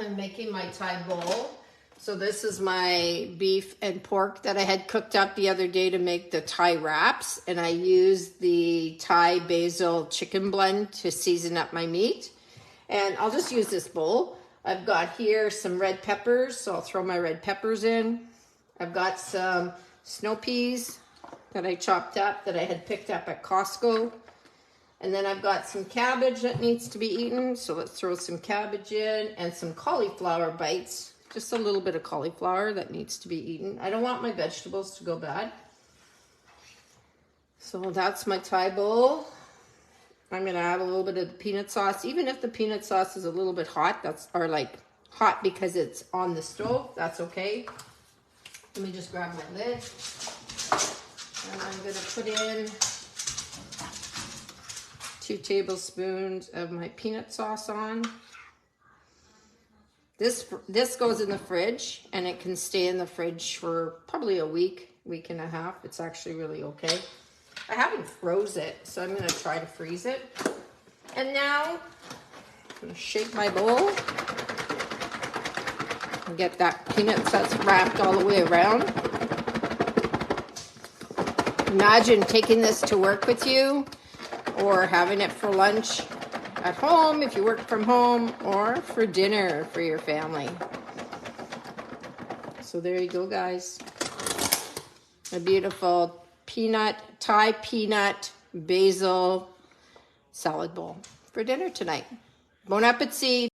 I'm making my Thai bowl. So this is my beef and pork that I had cooked up the other day to make the Thai wraps. And I used the Thai basil chicken blend to season up my meat. And I'll just use this bowl. I've got here some red peppers, so I'll throw my red peppers in. I've got some snow peas that I chopped up that I had picked up at Costco. And then I've got some cabbage that needs to be eaten. So let's throw some cabbage in and some cauliflower bites. Just a little bit of cauliflower that needs to be eaten. I don't want my vegetables to go bad. So that's my Thai bowl. I'm going to add a little bit of the peanut sauce. Even if the peanut sauce is a little bit hot, or like hot because it's on the stove, that's okay. Let me just grab my lid. And I'm going to put in 2 tablespoons of my peanut sauce on. This goes in the fridge, and it can stay in the fridge for probably a week and a half. It's actually really okay. I haven't froze it, so I'm going to try to freeze it. And now I'm going to shake my bowl and get that peanut sauce wrapped all the way around. Imagine taking this to work with you, or having it for lunch at home if you work from home, or for dinner for your family. So there you go, guys. A beautiful Thai peanut basil salad bowl for dinner tonight. Bon appetit.